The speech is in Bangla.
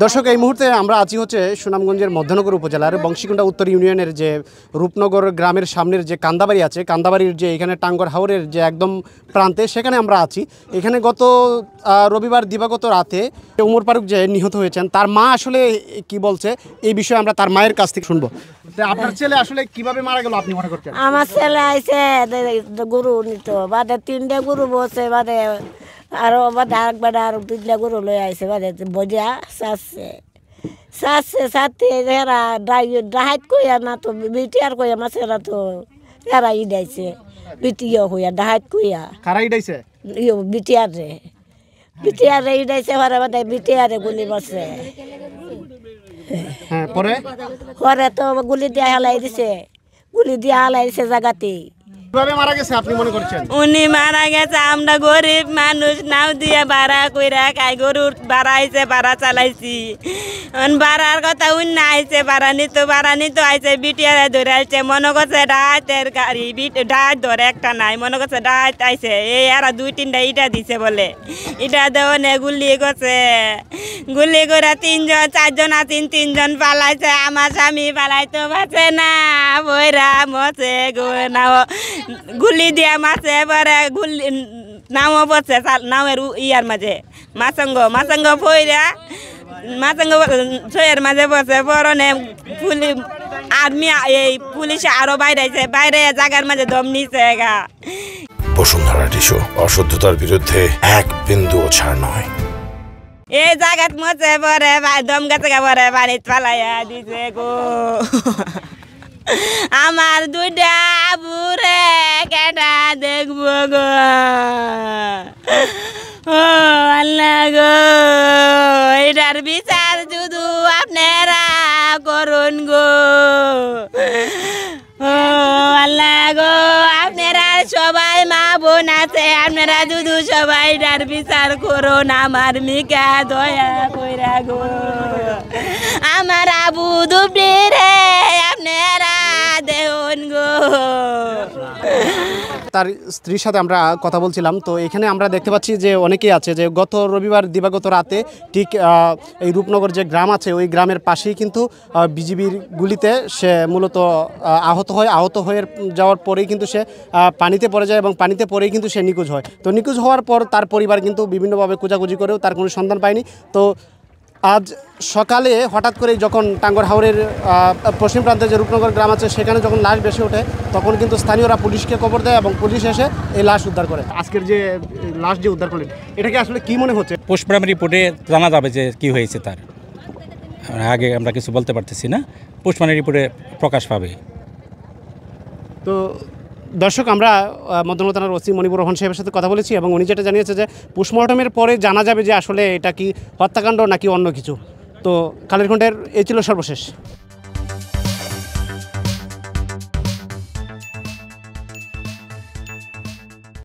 দর্শক এই মুহূর্তে আমরা আছি হচ্ছে সুনামগঞ্জের মধ্যনগর উপজেলার বংশীকুণ্ডা উত্তর ইউনিয়নের যে রূপনগর গ্রামের সামনের যে কান্দাবাড়ি আছে, কান্দাবাড়ির যে এখানে টাঙ্গর হাওরের যে একদম প্রান্তে সেখানে আমরা আছি। এখানে গত রবিবার দিবাগত রাতে উমর ফারুক যে নিহত হয়েছেন তার মা আসলে কি বলছে এই বিষয়ে আমরা তার মায়ের কাছ থেকে শুনবো। আপনার ছেলে আসলে কিভাবে মারা গেল আপনি মনে করছেন? আমার ছেলে আইসে গরু নিত, বাদে 3টে গরু বসে, বাদে আরো বাদে আরেকবার আর 2টা গরু লয়ে আইসে, বাদে বজিয়া সাথে এরা ডাহাইত কইয়া না তো বিটিয়ার কইয়া মাছেরা তো এরা ইডাইছে, বিটিও কইয়া ডাহাইত কইয়া কারা ইডাইছে বিটিয়ারে ইডাইছে, পরে বাদে বিটিয়ারে গুলি মারছে। হ্যাঁ, পরে তো গুলি দিয়া হালাই দিছে, জায়গাতে। কিভাবে মারা গেছে আপনি মনে করছেন? উনি মারা গেছে, আমরা গরিব মানুষ, নাও দিয়ে ভাড়া কইরা খাই, গরুর ভাড়া আইছে, ভাড়া চালাইছি। ভাড়ার কথা উনি আইছে, ভাড়া নিত আইছে, বিটিয়ারে ধরে আইছে, মনে করছে ডাহাতের গাড়ি, ডাহাত ধরে একটা নাই, মনে করছে ডাহাত আইছে, এই এরা 2-3টা ইটা দিছে বলে, ইটা দেওয়া গুলি করছে, গুলি করে 3-4 আছেন, 3জন পালাইছে, আমার স্বামী পালাইতে পারছে না, বইরা মছে গো নাও গুলি দিয়া মাছে, পরে গুলি নাও পড়ছে নাওয়ের ইয়ার মাঝে, মাছঙ্গ ফইরা মাছঙ্গ ছয়ের মাঝে পড়ছে, পরনে আর্মি এই পুলিশে আরো বাইরে জায়গার মাঝে দম নিছে গা। বসুন্ধরা টিস্যু, অশুদ্ধতার বিরুদ্ধে এক বিন্দুও ছাড় নয়। এই জায়গাত মছে পরে দম গেছে পরে বাড়িতে পালাইয়া দিছে গো। আমার 2টা বুড়ে কেটা দেখবো গো, ও আল্লাহ গো, এটার বিচার শুধু আপনারা করুন গো, ও আল্লাহ গো, আপনারা সবাই মা বোন আছে, আপনারা শুধু সবাই এটার বিচার করুন, আমার মিকা দয়া কইরা গো, আমার আবু দুবড়ি রে আপনারা দেউন গো। তার স্ত্রীর সাথে আমরা কথা বলছিলাম, তো এখানে আমরা দেখতে পাচ্ছি যে অনেকেই আছে যে গত রবিবার দিবাগত রাতে ঠিক এই রূপনগর যে গ্রাম আছে ওই গ্রামের পাশেই কিন্তু বিজিবির গুলিতে সে মূলত আহত হয়ে যাওয়ার পরেই কিন্তু সে পানিতে পড়ে যায় এবং পানিতে পড়েই কিন্তু সে নিখোঁজ হয়। তো নিখোঁজ হওয়ার পর তার পরিবার কিন্তু বিভিন্নভাবে খোঁজাখুঁজি করেও তার কোনো সন্ধান পায়নি। তো আজ সকালে হঠাৎ করে যখন টাঙ্গর হাওরের পশ্চিম প্রান্তে যে রূপনগর গ্রাম আছে সেখানে যখন লাশ ভেসে ওঠে তখন কিন্তু স্থানীয়রা পুলিশকে খবর দেয় এবং পুলিশ এসে এই লাশ উদ্ধার করে। আজকের যে লাশ যে উদ্ধার করলেন এটাকে আসলে কি মনে হচ্ছে? পোস্টমর্টম রিপোর্টে জানা যাবে যে কি হয়েছে, তার আগে আমরা কিছু বলতে পারতেছি না, পোস্টমর্টম রিপোর্টে প্রকাশ পাবে। তো দর্শক আমরা মদনগর থানার ওসি মনিবুর রহমান সাহেবের সাথে কথা বলেছি এবং উনি যেটা জানিয়েছে যে পোস্টমর্টমের পরে জানা যাবে যে আসলে এটা কি হত্যাকাণ্ড নাকি অন্য কিছু। তো কালের কণ্ঠের এই ছিল সর্বশেষ।